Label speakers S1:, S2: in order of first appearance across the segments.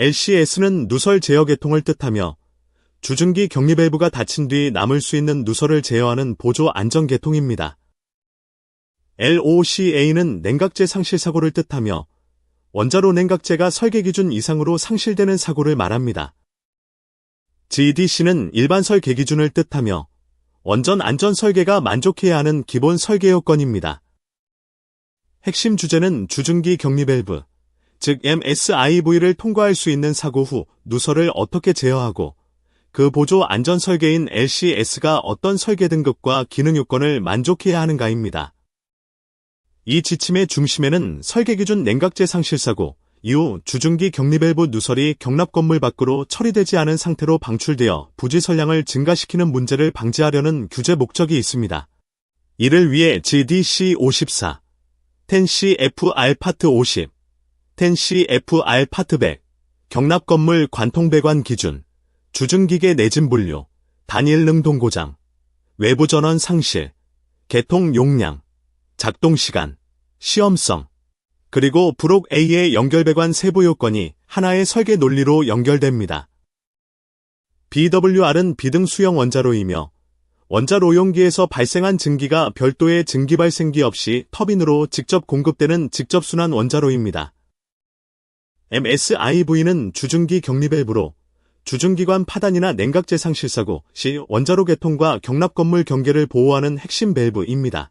S1: LCS는 누설 제어 계통을 뜻하며 주중기 격리 밸브가 닫힌 뒤 남을 수 있는 누설을 제어하는 보조 안전 계통입니다. LOCA는 냉각제 상실 사고를 뜻하며 원자로 냉각제가 설계 기준 이상으로 상실되는 사고를 말합니다. GDC는 일반 설계 기준을 뜻하며 원전 안전 설계가 만족해야 하는 기본 설계 요건입니다. 핵심 주제는 주중기 격리 밸브, 즉 MSIV를 통과할 수 있는 사고 후 누설을 어떻게 제어하고 그 보조 안전 설계인 LCS가 어떤 설계 등급과 기능 요건을 만족해야 하는가입니다. 이 지침의 중심에는 설계 기준 냉각제 상실 사고 이후 주중기 격리 밸브 누설이 경납 건물 밖으로 처리되지 않은 상태로 방출되어 부지 선량을 증가시키는 문제를 방지하려는 규제 목적이 있습니다. 이를 위해 GDC 54, 10CFR 파트 50, 10CFR 파트 100, 경납 건물 관통 배관 기준, 주중기계 내진 분류, 단일 능동 고장, 외부 전원 상실, 개통 용량, 작동 시간, 시험성, 그리고 브록 A의 연결 배관 세부 요건이 하나의 설계 논리로 연결됩니다. BWR은 비등 수형 원자로이며 원자로용기에서 발생한 증기가 별도의 증기 발생기 없이 터빈으로 직접 공급되는 직접순환 원자로입니다. MSIV는 주중기 격리 밸브로 주중기관 파단이나 냉각제 상실 사고 시 원자로 개통과 경납 건물 경계를 보호하는 핵심 밸브입니다.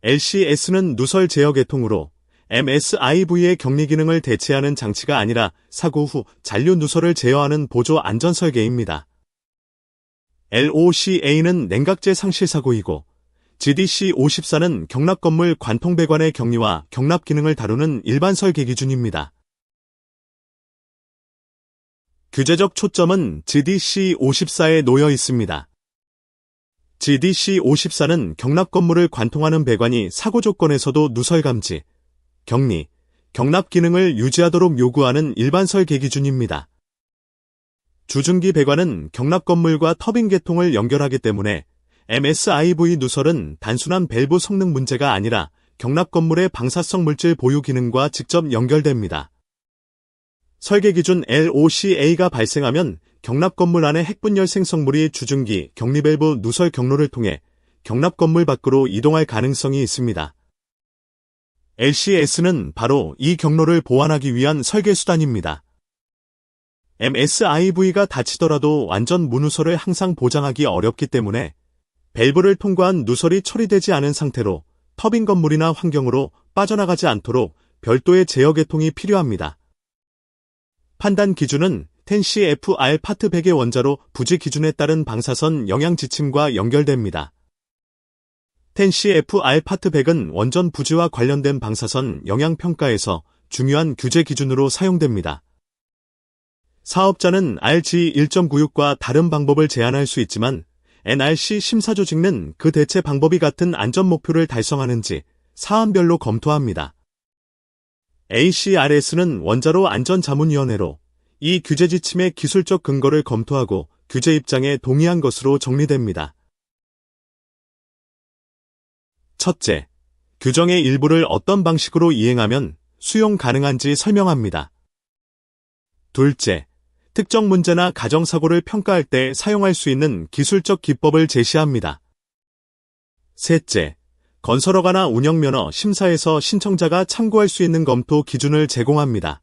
S1: LCS는 누설 제어 계통으로 MSIV의 격리 기능을 대체하는 장치가 아니라 사고 후 잔류 누설을 제어하는 보조 안전 설계입니다. LOCA는 냉각제 상실 사고이고 GDC 54는 경납 건물 관통 배관의 격리와 경납 기능을 다루는 일반 설계 기준입니다. 규제적 초점은 GDC 54에 놓여 있습니다. GDC 54는 경납 건물을 관통하는 배관이 사고 조건에서도 누설 감지, 격리, 경납 기능을 유지하도록 요구하는 일반 설계 기준입니다. 주중기 배관은 경납 건물과 터빈 계통을 연결하기 때문에 MSIV 누설은 단순한 밸브 성능 문제가 아니라 경납 건물의 방사성 물질 보유 기능과 직접 연결됩니다. 설계 기준 LOCA가 발생하면 경납 건물 안의 핵분열 생성물이 주중기 격리 밸브 누설 경로를 통해 경납 건물 밖으로 이동할 가능성이 있습니다. LCS는 바로 이 경로를 보완하기 위한 설계 수단입니다. MSIV가 닫히더라도 완전 무누설을 항상 보장하기 어렵기 때문에 밸브를 통과한 누설이 처리되지 않은 상태로 터빈 건물이나 환경으로 빠져나가지 않도록 별도의 제어 계통이 필요합니다. 판단 기준은 10CFR 파트 100의 원자로 부지 기준에 따른 방사선 영향 지침과 연결됩니다. 10CFR 파트 100은 원전 부지와 관련된 방사선 영향 평가에서 중요한 규제 기준으로 사용됩니다. 사업자는 RG 1.96과 다른 방법을 제안할 수 있지만 NRC 심사 조직은 그 대체 방법이 같은 안전 목표를 달성하는지 사안별로 검토합니다. ACRS는 원자로 안전자문위원회로 이 규제 지침의 기술적 근거를 검토하고 규제 입장에 동의한 것으로 정리됩니다. 첫째, 규정의 일부를 어떤 방식으로 이행하면 수용 가능한지 설명합니다. 둘째, 특정 문제나 가정사고를 평가할 때 사용할 수 있는 기술적 기법을 제시합니다. 셋째, 건설허가나 운영면허 심사에서 신청자가 참고할 수 있는 검토 기준을 제공합니다.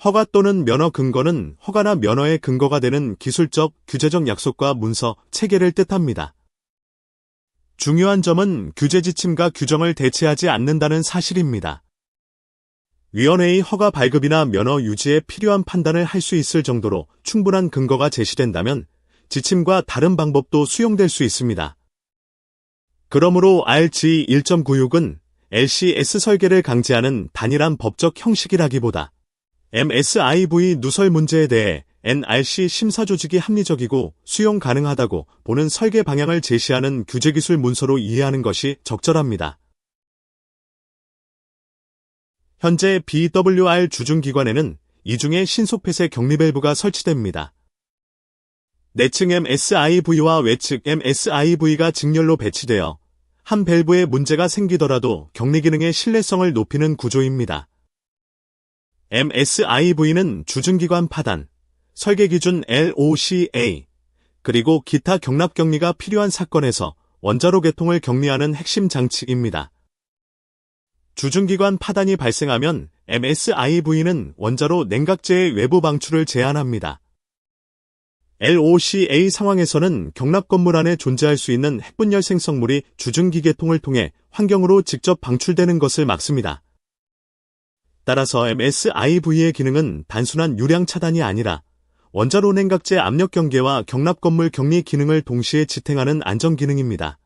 S1: 허가 또는 면허 근거는 허가나 면허의 근거가 되는 기술적, 규제적 약속과 문서, 체계를 뜻합니다. 중요한 점은 규제 지침과 규정을 대체하지 않는다는 사실입니다. 위원회의 허가 발급이나 면허 유지에 필요한 판단을 할 수 있을 정도로 충분한 근거가 제시된다면 지침과 다른 방법도 수용될 수 있습니다. 그러므로 RG 1.96은 LCS 설계를 강제하는 단일한 법적 형식이라기보다 MSIV 누설 문제에 대해 NRC 심사 조직이 합리적이고 수용 가능하다고 보는 설계 방향을 제시하는 규제기술 문서로 이해하는 것이 적절합니다. 현재 BWR 주중기관에는 이중의 신속폐쇄 격리 밸브가 설치됩니다. 내측 MSIV와 외측 MSIV가 직렬로 배치되어 한 밸브에 문제가 생기더라도 격리 기능의 신뢰성을 높이는 구조입니다. MSIV는 주중기관 파단, 설계 기준 LOCA, 그리고 기타 경납 격리가 필요한 사건에서 원자로 계통을 격리하는 핵심 장치입니다. 주중기관 파단이 발생하면 MSIV는 원자로 냉각제의 외부 방출을 제한합니다. LOCA 상황에서는 경납 건물 안에 존재할 수 있는 핵분열 생성물이 주중기 계통을 통해 환경으로 직접 방출되는 것을 막습니다. 따라서 MSIV의 기능은 단순한 유량 차단이 아니라 원자로 냉각제 압력 경계와 경납 건물 격리 기능을 동시에 지탱하는 안전 기능입니다.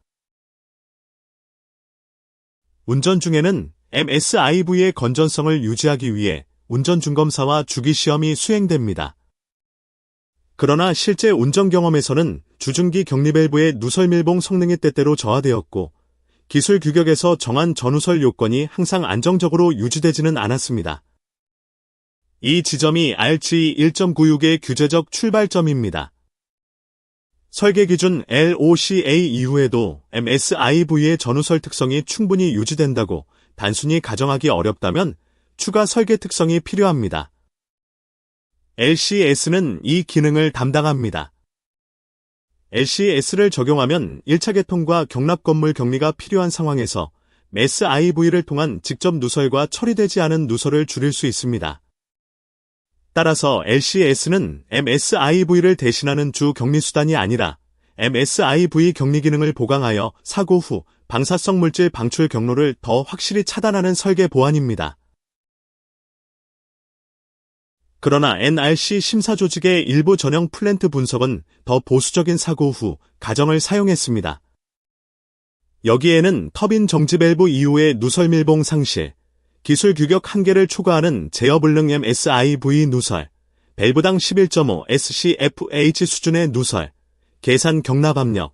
S1: 운전 중에는 MSIV의 건전성을 유지하기 위해 운전 중검사와 주기시험이 수행됩니다. 그러나 실제 운전 경험에서는 주중기 격리 밸브의 누설 밀봉 성능이 때때로 저하되었고 기술 규격에서 정한 전우설 요건이 항상 안정적으로 유지되지는 않았습니다. 이 지점이 RG 1.96의 규제적 출발점입니다. 설계 기준 LOCA 이후에도 MSIV의 전우설 특성이 충분히 유지된다고 단순히 가정하기 어렵다면 추가 설계 특성이 필요합니다. LCS는 이 기능을 담당합니다. LCS를 적용하면 1차 계통과 경납 건물 격리가 필요한 상황에서 MSIV를 통한 직접 누설과 처리되지 않은 누설을 줄일 수 있습니다. 따라서 LCS는 MSIV를 대신하는 주 격리 수단이 아니라 MSIV 격리 기능을 보강하여 사고 후 방사성 물질 방출 경로를 더 확실히 차단하는 설계 보완입니다. 그러나 NRC 심사 조직의 일부 전형 플랜트 분석은 더 보수적인 사고 후 가정을 사용했습니다. 여기에는 터빈 정지 밸브 이후의 누설 밀봉 상실, 기술 규격 한계를 초과하는 제어불능 MSIV 누설, 밸브당 11.5 SCFH 수준의 누설, 계산 경납 압력,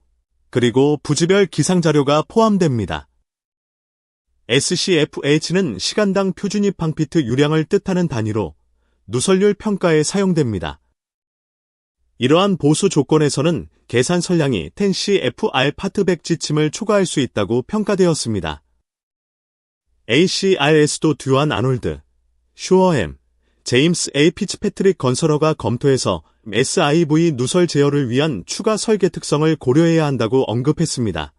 S1: 그리고 부지별 기상 자료가 포함됩니다. SCFH는 시간당 표준 입항피트 유량을 뜻하는 단위로 누설률 평가에 사용됩니다. 이러한 보수 조건에서는 계산 선량이 10CFR 파트 100 지침을 초과할 수 있다고 평가되었습니다. ACRS도 듀안 아놀드, 슈어햄, 제임스 A. 피츠패트릭 건설러가 검토해서 SIV 누설 제어를 위한 추가 설계 특성을 고려해야 한다고 언급했습니다.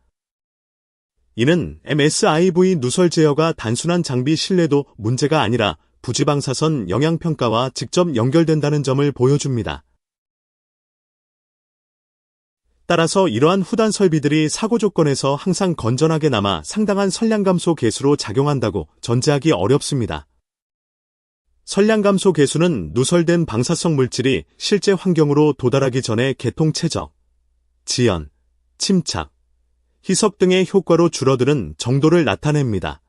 S1: 이는 MSIV 누설 제어가 단순한 장비 신뢰도 문제가 아니라 부지방사선 영향평가와 직접 연결된다는 점을 보여줍니다. 따라서 이러한 후단 설비들이 사고 조건에서 항상 건전하게 남아 상당한 선량 감소 계수로 작용한다고 전제하기 어렵습니다. 선량 감소 계수는 누설된 방사성 물질이 실제 환경으로 도달하기 전에 계통 최적, 지연, 침착, 희석 등의 효과로 줄어드는 정도를 나타냅니다.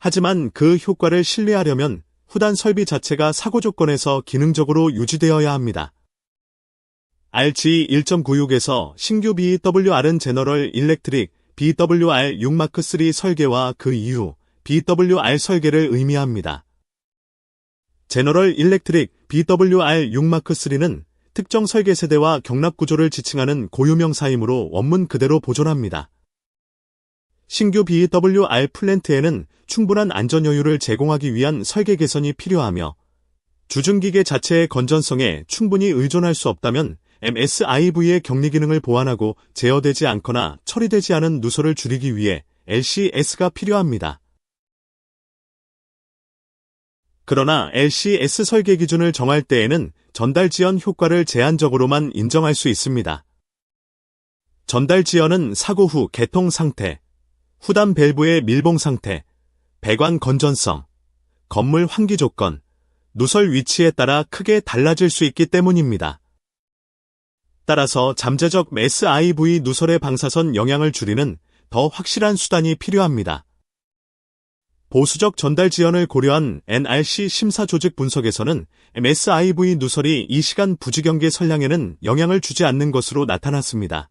S1: 하지만 그 효과를 신뢰하려면 후단 설비 자체가 사고 조건에서 기능적으로 유지되어야 합니다. RG 1.96에서 신규 BWR은 제너럴 일렉트릭 BWR 6마크3 설계와 그 이후 BWR 설계를 의미합니다. 제너럴 일렉트릭 BWR 6마크3는 특정 설계 세대와 경납 구조를 지칭하는 고유명사이므로 원문 그대로 보존합니다. 신규 BWR 플랜트에는 충분한 안전 여유를 제공하기 위한 설계 개선이 필요하며 주중기계 자체의 건전성에 충분히 의존할 수 없다면 MSIV의 격리 기능을 보완하고 제어되지 않거나 처리되지 않은 누설을 줄이기 위해 LCS가 필요합니다. 그러나 LCS 설계 기준을 정할 때에는 전달 지연 효과를 제한적으로만 인정할 수 있습니다. 전달 지연은 사고 후 개통 상태, 후단 밸브의 밀봉 상태, 배관 건전성, 건물 환기 조건, 누설 위치에 따라 크게 달라질 수 있기 때문입니다. 따라서 잠재적 SIV 누설의 방사선 영향을 줄이는 더 확실한 수단이 필요합니다. 보수적 전달 지연을 고려한 NRC 심사 조직 분석에서는 MSIV 누설이 이 시간 부지경계 선량에는 영향을 주지 않는 것으로 나타났습니다.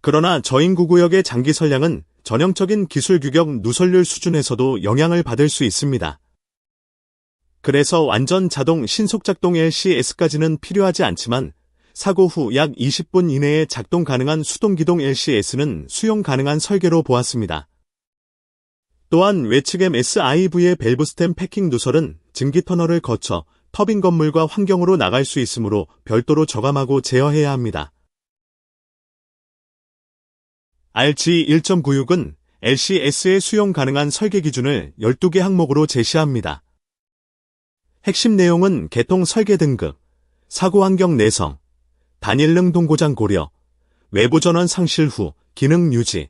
S1: 그러나 저인구구역의 장기 선량은 전형적인 기술 규격 누설률 수준에서도 영향을 받을 수 있습니다. 그래서 완전 자동 신속작동 LCS까지는 필요하지 않지만 사고 후 약 20분 이내에 작동 가능한 수동기동 LCS는 수용 가능한 설계로 보았습니다. 또한 외측 MSIV의 밸브 스템 패킹 누설은 증기 터널을 거쳐 터빈 건물과 환경으로 나갈 수 있으므로 별도로 저감하고 제어해야 합니다. RG 1.96은 LCS의 수용 가능한 설계 기준을 12개 항목으로 제시합니다. 핵심 내용은 개통 설계 등급, 사고 환경 내성, 단일 능동 고장 고려, 외부 전원 상실 후 기능 유지,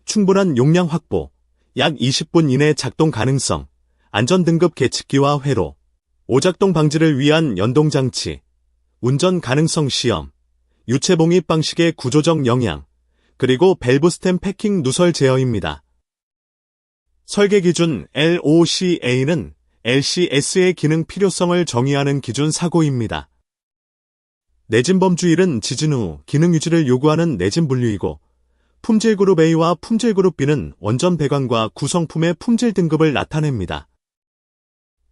S1: 충분한 용량 확보, 약 20분 이내 작동 가능성, 안전 등급 계측기와 회로, 오작동 방지를 위한 연동 장치, 운전 가능성 시험, 유체 봉입 방식의 구조적 영향, 그리고 밸브 스템 패킹 누설 제어입니다. 설계 기준 LOCA는 LCS의 기능 필요성을 정의하는 기준 사고입니다. 내진범주일은 지진 후 기능 유지를 요구하는 내진 분류이고, 품질 그룹 A와 품질 그룹 B는 원전 배관과 구성품의 품질 등급을 나타냅니다.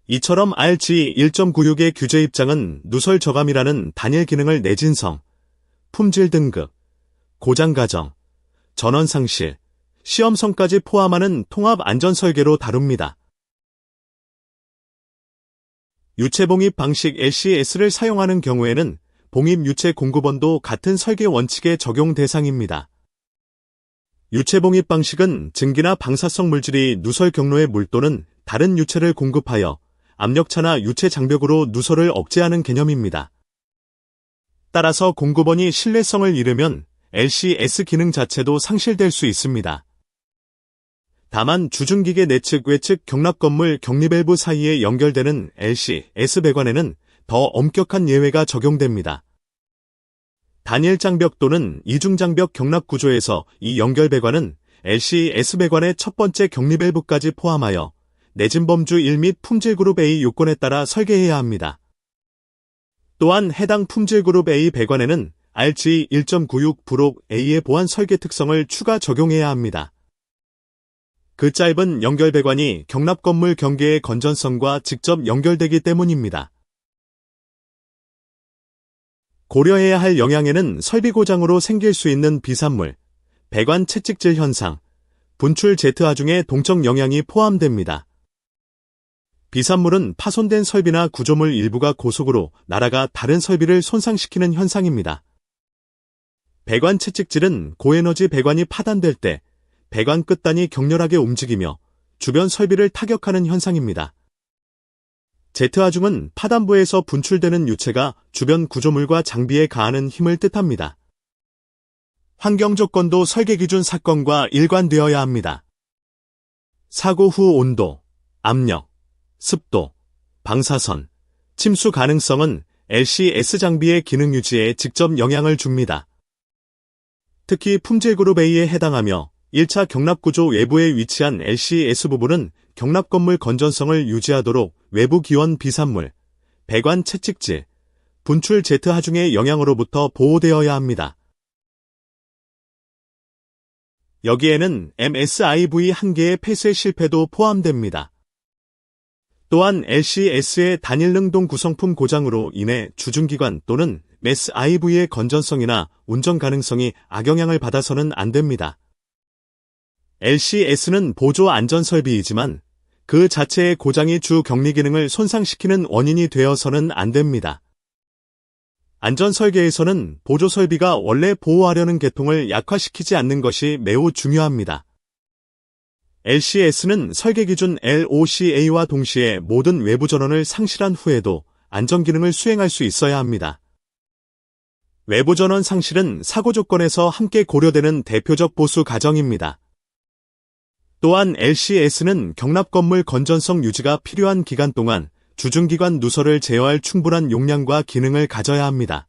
S1: 이처럼 RG 1.96의 규제 입장은 누설 저감이라는 단일 기능을 내진성, 품질 등급, 고장 가정, 전원 상실, 시험성까지 포함하는 통합 안전 설계로 다룹니다. 유체 봉입 방식 LCS를 사용하는 경우에는 봉입 유체 공급원도 같은 설계 원칙의 적용 대상입니다. 유체 봉입 방식은 증기나 방사성 물질이 누설 경로의 물 또는 다른 유체를 공급하여 압력차나 유체 장벽으로 누설을 억제하는 개념입니다. 따라서 공급원이 신뢰성을 잃으면 LCS 기능 자체도 상실될 수 있습니다. 다만 주중기계 내측 외측 경납 건물 격리 밸브 사이에 연결되는 LCS 배관에는 더 엄격한 예외가 적용됩니다. 단일 장벽 또는 이중 장벽 경납 구조에서 이 연결 배관은 LCS 배관의 첫 번째 격리 밸브까지 포함하여 내진범주 1 및 품질 그룹 A 요건에 따라 설계해야 합니다. 또한 해당 품질 그룹 A 배관에는 RG 1.96 브록 A의 보안 설계 특성을 추가 적용해야 합니다. 그 짧은 연결 배관이 경납 건물 경계의 건전성과 직접 연결되기 때문입니다. 고려해야 할 영향에는 설비 고장으로 생길 수 있는 비산물, 배관 채찍질 현상, 분출 제트하중의 동적 영향이 포함됩니다. 비산물은 파손된 설비나 구조물 일부가 고속으로 날아가 다른 설비를 손상시키는 현상입니다. 배관 채찍질은 고에너지 배관이 파단될 때 배관 끝단이 격렬하게 움직이며 주변 설비를 타격하는 현상입니다. 제트하중은 파단부에서 분출되는 유체가 주변 구조물과 장비에 가하는 힘을 뜻합니다. 환경 조건도 설계 기준 사건과 일관되어야 합니다. 사고 후 온도, 압력, 습도, 방사선, 침수 가능성은 LCS 장비의 기능 유지에 직접 영향을 줍니다. 특히 품질 그룹 A에 해당하며 1차 경납구조 외부에 위치한 LCS 부분은 경납 건물 건전성을 유지하도록 외부 기원 비산물, 배관 채찍질, 분출 제트 하중의 영향으로부터 보호되어야 합니다. 여기에는 MSIV 한 개의 폐쇄 실패도 포함됩니다. 또한 LCS의 단일 능동 구성품 고장으로 인해 주중기관 또는 MSIV의 건전성이나 운전 가능성이 악영향을 받아서는 안 됩니다. LCS는 보조 안전설비이지만 그 자체의 고장이 주 격리 기능을 손상시키는 원인이 되어서는 안 됩니다. 안전설계에서는 보조설비가 원래 보호하려는 계통을 약화시키지 않는 것이 매우 중요합니다. LCS는 설계 기준 LOCA와 동시에 모든 외부 전원을 상실한 후에도 안전기능을 수행할 수 있어야 합니다. 외부 전원 상실은 사고 조건에서 함께 고려되는 대표적 보수 가정입니다. 또한 LCS는 경납 건물 건전성 유지가 필요한 기간 동안 주중기관 누설을 제어할 충분한 용량과 기능을 가져야 합니다.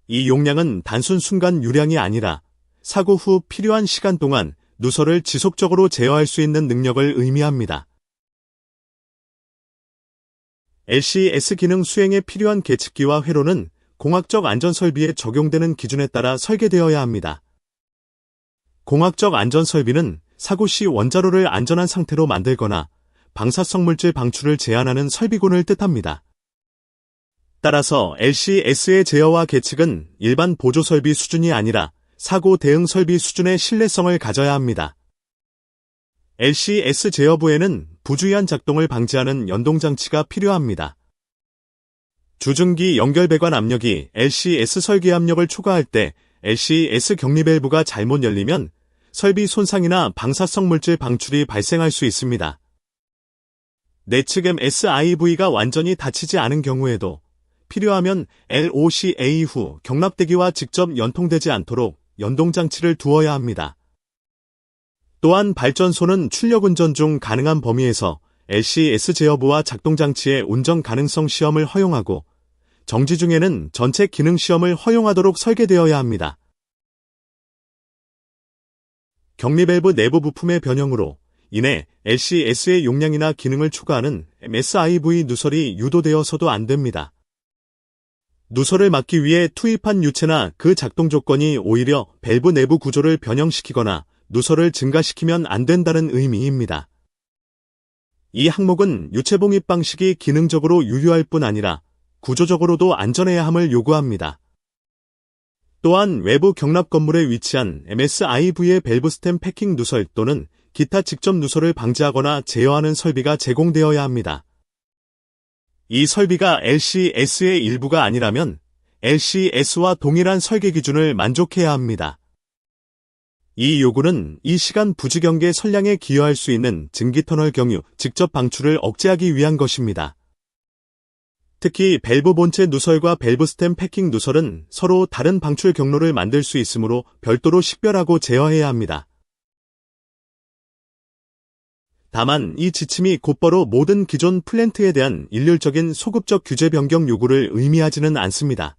S1: 이 용량은 단순 순간 유량이 아니라 사고 후 필요한 시간 동안 누설을 지속적으로 제어할 수 있는 능력을 의미합니다. LCS 기능 수행에 필요한 계측기와 회로는 공학적 안전설비에 적용되는 기준에 따라 설계되어야 합니다. 공학적 안전설비는 사고 시 원자로를 안전한 상태로 만들거나 방사성 물질 방출을 제한하는 설비군을 뜻합니다. 따라서 LCS의 제어와 계측은 일반 보조설비 수준이 아니라 사고 대응 설비 수준의 신뢰성을 가져야 합니다. LCS 제어부에는 부주의한 작동을 방지하는 연동장치가 필요합니다. 주중기 연결배관 압력이 LCS 설계 압력을 초과할 때 LCS 격리 밸브가 잘못 열리면 설비 손상이나 방사성 물질 방출이 발생할 수 있습니다. 내측 MSIV가 완전히 닫히지 않은 경우에도 필요하면 LOCA 후 경납대기와 직접 연통되지 않도록 연동장치를 두어야 합니다. 또한 발전소는 출력 운전 중 가능한 범위에서 LCS 제어부와 작동장치의 운전 가능성 시험을 허용하고 정지 중에는 전체 기능 시험을 허용하도록 설계되어야 합니다. 격리 밸브 내부 부품의 변형으로 인해 LCS의 용량이나 기능을 초과하는 MSIV 누설이 유도되어서도 안 됩니다. 누설을 막기 위해 투입한 유체나 그 작동 조건이 오히려 밸브 내부 구조를 변형시키거나 누설을 증가시키면 안 된다는 의미입니다. 이 항목은 유체 봉입 방식이 기능적으로 유효할 뿐 아니라 구조적으로도 안전해야 함을 요구합니다. 또한 외부 경납 건물에 위치한 MSIV의 밸브 스템 패킹 누설 또는 기타 직접 누설을 방지하거나 제어하는 설비가 제공되어야 합니다. 이 설비가 LCS의 일부가 아니라면 LCS와 동일한 설계 기준을 만족해야 합니다. 이 요구는 이 시간 부지경계 선량에 기여할 수 있는 증기터널 경유, 직접 방출을 억제하기 위한 것입니다. 특히 밸브 본체 누설과 밸브 스템 패킹 누설은 서로 다른 방출 경로를 만들 수 있으므로 별도로 식별하고 제어해야 합니다. 다만 이 지침이 곧바로 모든 기존 플랜트에 대한 일률적인 소급적 규제 변경 요구를 의미하지는 않습니다.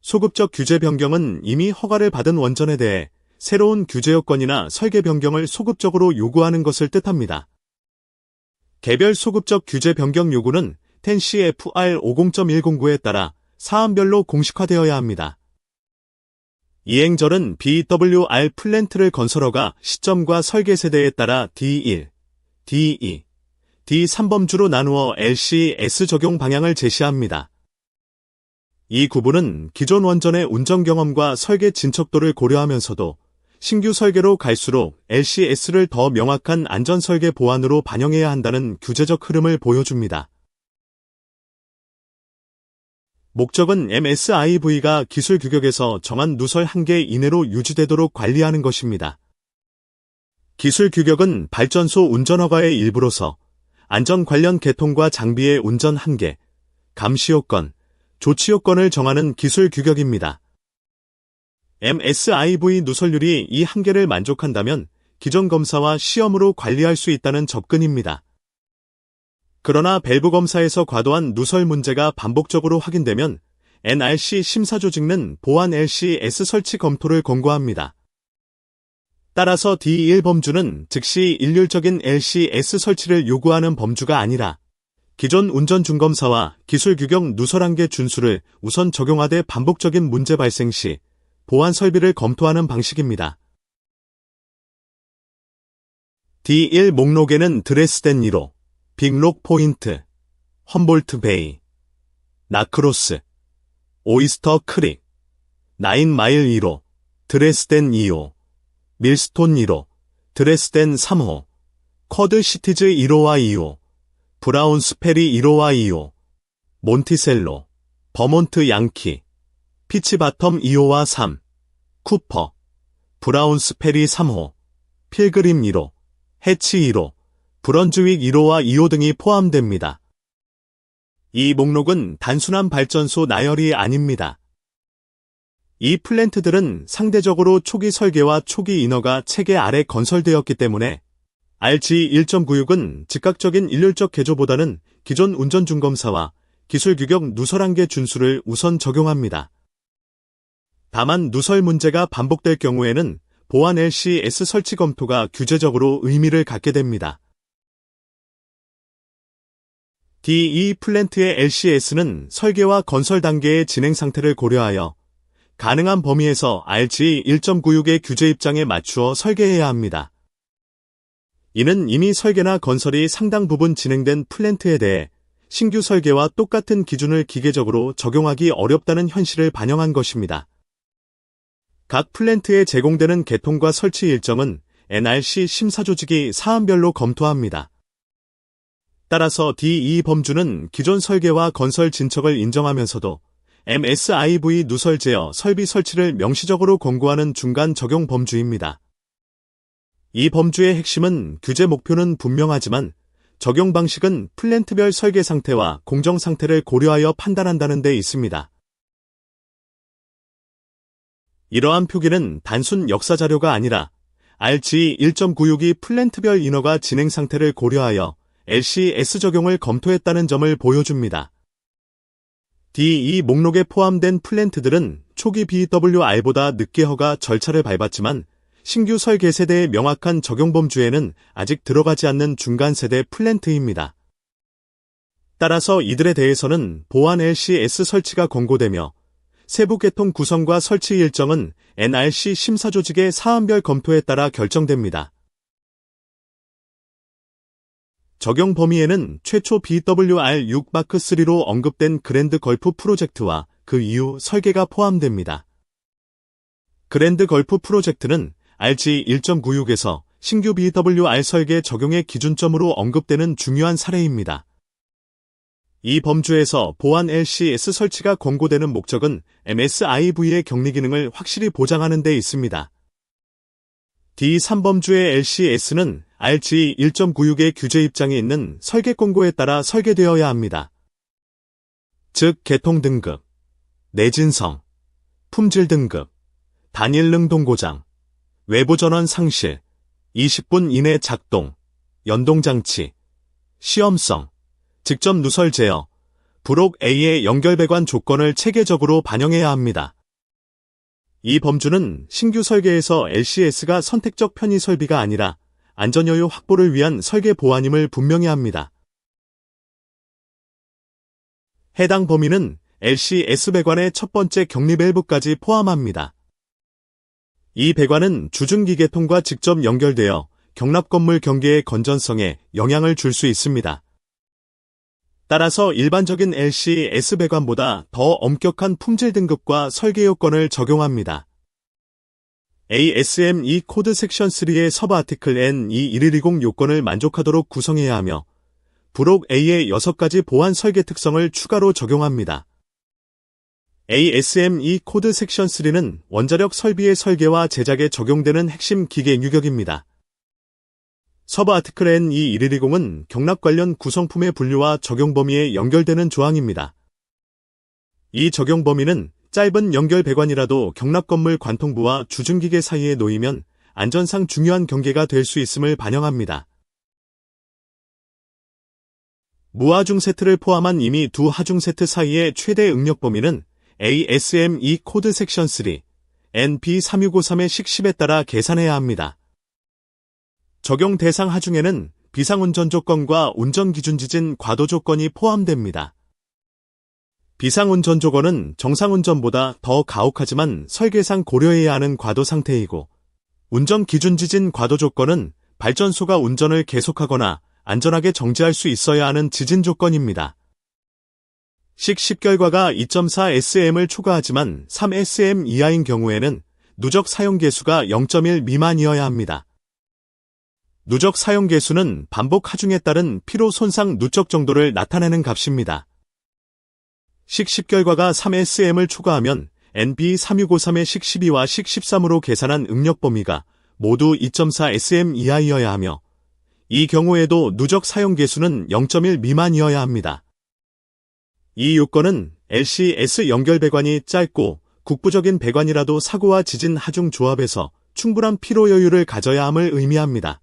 S1: 소급적 규제 변경은 이미 허가를 받은 원전에 대해 새로운 규제 요건이나 설계 변경을 소급적으로 요구하는 것을 뜻합니다. 개별 소급적 규제 변경 요구는 10CFR 50.109에 따라 사안별로 공식화되어야 합니다. 이행절은 BWR 플랜트를 건설허가 시점과 설계 세대에 따라 D1, D2, D3범주로 나누어 LCS 적용 방향을 제시합니다. 이 구분은 기존 원전의 운전 경험과 설계 진척도를 고려하면서도 신규 설계로 갈수록 LCS를 더 명확한 안전 설계 보완으로 반영해야 한다는 규제적 흐름을 보여줍니다. 목적은 MSIV가 기술 규격에서 정한 누설 한계 이내로 유지되도록 관리하는 것입니다. 기술 규격은 발전소 운전 허가의 일부로서 안전 관련 계통과 장비의 운전 한계, 감시 요건, 조치 요건을 정하는 기술 규격입니다. MSIV 누설률이 이 한계를 만족한다면 기존 검사와 시험으로 관리할 수 있다는 접근입니다. 그러나 밸브 검사에서 과도한 누설 문제가 반복적으로 확인되면 NRC 심사조직은 보완 LCS 설치 검토를 권고합니다. 따라서 D1 범주는 즉시 일률적인 LCS 설치를 요구하는 범주가 아니라 기존 운전 중검사와 기술 규격 누설 한계 준수를 우선 적용하되 반복적인 문제 발생 시 보완 설비를 검토하는 방식입니다. D1 목록에는 드레스덴 1호, 빅록 포인트, 험볼트 베이, 나크로스, 오이스터 크릭, 나인마일 1호, 드레스덴 2호, 밀스톤 1호, 드레스덴 3호, 쿼드 시티즈 1호와 2호, 브라운스페리 1호와 2호, 몬티셀로, 버몬트 양키, 피치바텀 2호와 3, 쿠퍼, 브라운스페리 3호, 필그림 1호, 해치 1호, 브런즈윅 1호와 2호 등이 포함됩니다. 이 목록은 단순한 발전소 나열이 아닙니다. 이 플랜트들은 상대적으로 초기 설계와 초기 인허가 체계 아래 건설되었기 때문에 RG 1.96은 즉각적인 일률적 개조보다는 기존 운전 중검사와 기술 규격 누설 한계 준수를 우선 적용합니다. 다만 누설 문제가 반복될 경우에는 보완 LCS 설치 검토가 규제적으로 의미를 갖게 됩니다. D2 플랜트의 LCS는 설계와 건설 단계의 진행 상태를 고려하여 가능한 범위에서 RG 1.96의 규제 입장에 맞추어 설계해야 합니다. 이는 이미 설계나 건설이 상당 부분 진행된 플랜트에 대해 신규 설계와 똑같은 기준을 기계적으로 적용하기 어렵다는 현실을 반영한 것입니다. 각 플랜트에 제공되는 개통과 설치 일정은 NRC 심사조직이 사안별로 검토합니다. 따라서 D2 범주는 기존 설계와 건설 진척을 인정하면서도 MSIV 누설 제어 설비 설치를 명시적으로 권고하는 중간 적용 범주입니다. 이 범주의 핵심은 규제 목표는 분명하지만 적용 방식은 플랜트별 설계 상태와 공정 상태를 고려하여 판단한다는 데 있습니다. 이러한 표기는 단순 역사 자료가 아니라 RG 1.96이 플랜트별 인허가 진행 상태를 고려하여 LCS 적용을 검토했다는 점을 보여줍니다. D2 목록에 포함된 플랜트들은 초기 BWR보다 늦게 허가 절차를 밟았지만 신규 설계 세대의 명확한 적용 범주에는 아직 들어가지 않는 중간 세대 플랜트입니다. 따라서 이들에 대해서는 보완 LCS 설치가 권고되며 세부 계통 구성과 설치 일정은 NRC 심사조직의 사안별 검토에 따라 결정됩니다. 적용 범위에는 최초 BWR6 마크3로 언급된 그랜드 걸프 프로젝트와 그 이후 설계가 포함됩니다. 그랜드 걸프 프로젝트는 RG 1.96에서 신규 BWR 설계 적용의 기준점으로 언급되는 중요한 사례입니다. 이 범주에서 보완 LCS 설치가 권고되는 목적은 MSIV의 격리 기능을 확실히 보장하는 데 있습니다. D3범주의 LCS는 RG 1.96의 규제 입장에 있는 설계 권고에 따라 설계되어야 합니다. 즉 개통 등급, 내진성, 품질 등급, 단일 능동 고장, 외부 전원 상실, 20분 이내 작동, 연동장치, 시험성, 직접 누설 제어, 브록 A의 연결 배관 조건을 체계적으로 반영해야 합니다. 이 범주는 신규 설계에서 LCS가 선택적 편의 설비가 아니라 안전여유 확보를 위한 설계 보완임을 분명히 합니다. 해당 범위는 LCS 배관의 첫 번째 격리 밸브까지 포함합니다. 이 배관은 주중기 계통과 직접 연결되어 경납 건물 경계의 건전성에 영향을 줄 수 있습니다. 따라서 일반적인 LCS 배관보다 더 엄격한 품질 등급과 설계 요건을 적용합니다. ASME 코드 섹션 3의 서브 아티클 N21120 요건을 만족하도록 구성해야 하며 브록 A의 6가지 보완 설계 특성을 추가로 적용합니다. ASME 코드 섹션 3는 원자력 설비의 설계와 제작에 적용되는 핵심 기계 유격입니다. 서브 아티클 N21120은 경납 관련 구성품의 분류와 적용 범위에 연결되는 조항입니다. 이 적용 범위는 짧은 연결 배관이라도 경납 건물 관통부와 주중기계 사이에 놓이면 안전상 중요한 경계가 될 수 있음을 반영합니다. 무하중 세트를 포함한 이미 두 하중 세트 사이의 최대 응력 범위는 ASME 코드 섹션 3, NP3653의 10에 따라 계산해야 합니다. 적용 대상 하중에는 비상운전 조건과 운전기준 지진 과도 조건이 포함됩니다. 비상운전 조건은 정상운전보다 더 가혹하지만 설계상 고려해야 하는 과도 상태이고, 운전기준 지진 과도 조건은 발전소가 운전을 계속하거나 안전하게 정지할 수 있어야 하는 지진 조건입니다. 식 결과가 2.4SM을 초과하지만 3SM 이하인 경우에는 누적 사용 개수가 0.1 미만이어야 합니다. 누적 사용 개수는 반복 하중에 따른 피로 손상 누적 정도를 나타내는 값입니다. 식 결과가 3SM을 초과하면 NP3653의 식 12와 식 13으로 계산한 응력 범위가 모두 2.4SM 이하이어야 하며 이 경우에도 누적 사용 개수는 0.1 미만이어야 합니다. 이 요건은 LCS 연결 배관이 짧고 국부적인 배관이라도 사고와 지진 하중 조합에서 충분한 피로 여유를 가져야 함을 의미합니다.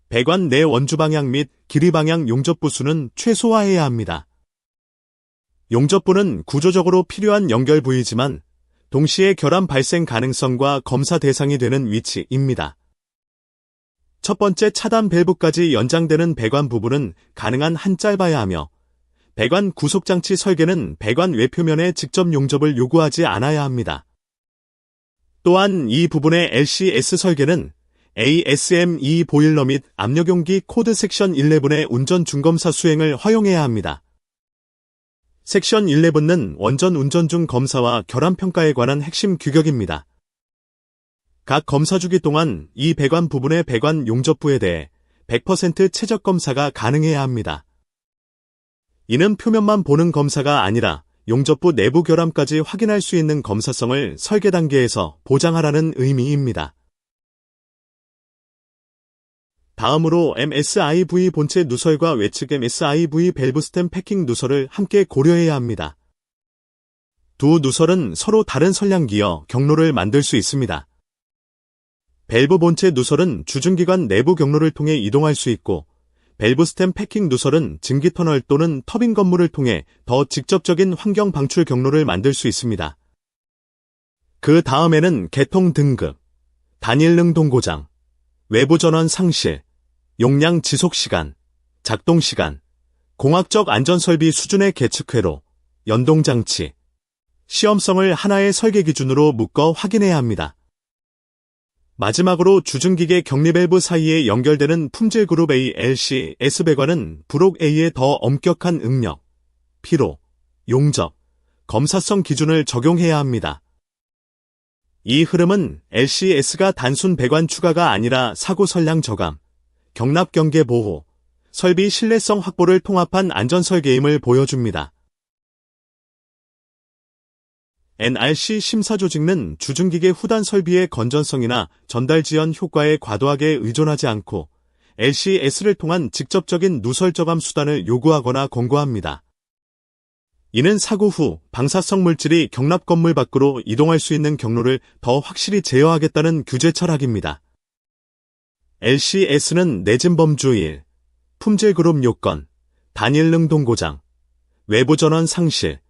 S1: 배관 내 원주 방향 및 길이 방향 용접부 수는 최소화해야 합니다. 용접부는 구조적으로 필요한 연결 부위지만 동시에 결함 발생 가능성과 검사 대상이 되는 위치입니다. 첫 번째 차단 밸브까지 연장되는 배관 부분은 가능한 한 짧아야 하며 배관 구속장치 설계는 배관 외표면에 직접 용접을 요구하지 않아야 합니다. 또한 이 부분의 LCS 설계는 ASME 보일러 및 압력용기 코드 섹션 11의 운전 중검사 수행을 허용해야 합니다. 섹션 11은 원전 운전 중 검사와 결함 평가에 관한 핵심 규격입니다. 각 검사주기 동안 이 배관 부분의 배관 용접부에 대해 100% 최적 검사가 가능해야 합니다. 이는 표면만 보는 검사가 아니라 용접부 내부 결함까지 확인할 수 있는 검사성을 설계 단계에서 보장하라는 의미입니다. 다음으로 MSIV 본체 누설과 외측 MSIV 밸브 스템 패킹 누설을 함께 고려해야 합니다. 두 누설은 서로 다른 선량기어 경로를 만들 수 있습니다. 밸브 본체 누설은 주중기관 내부 경로를 통해 이동할 수 있고, 밸브 스템 패킹 누설은 증기 터널 또는 터빈 건물을 통해 더 직접적인 환경 방출 경로를 만들 수 있습니다. 그 다음에는 개통 등급, 단일 능동 고장, 외부 전원 상실, 용량 지속 시간, 작동 시간, 공학적 안전설비 수준의 계측 회로, 연동장치, 시험성을 하나의 설계 기준으로 묶어 확인해야 합니다. 마지막으로 주중기계 격리 밸브 사이에 연결되는 품질 그룹 A, LC, S 배관은 브록 A의 더 엄격한 응력, 피로, 용접, 검사성 기준을 적용해야 합니다. 이 흐름은 LCS가 단순 배관 추가가 아니라 사고 선량 저감, 경납 경계 보호, 설비 신뢰성 확보를 통합한 안전 설계임을 보여줍니다. NRC 심사 조직은 주중기계 후단 설비의 건전성이나 전달 지연 효과에 과도하게 의존하지 않고 LCS를 통한 직접적인 누설 저감 수단을 요구하거나 권고합니다. 이는 사고 후 방사성 물질이 경납 건물 밖으로 이동할 수 있는 경로를 더 확실히 제어하겠다는 규제 철학입니다. LCS는 내진 범주일, 품질 그룹 요건, 단일 능동 고장, 외부 전원 상실,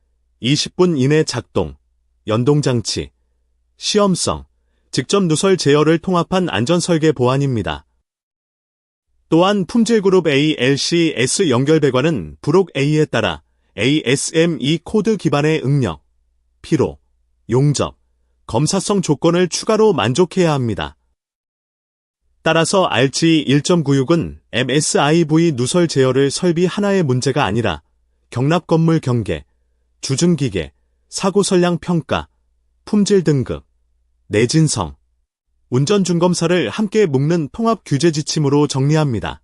S1: 20분 이내 작동, 연동장치, 시험성, 직접 누설 제어를 통합한 안전설계 보안입니다. 또한 품질그룹 A, LC, S 연결 배관은 브록 A에 따라 ASME 코드 기반의 응력, 피로, 용접, 검사성 조건을 추가로 만족해야 합니다. 따라서 RG 1.96은 MSIV 누설 제어를 설비 하나의 문제가 아니라 경납 건물 경계, 주중기계, 사고 선량 평가, 품질 등급, 내진성, 운전 중검사를 함께 묶는 통합 규제 지침으로 정리합니다.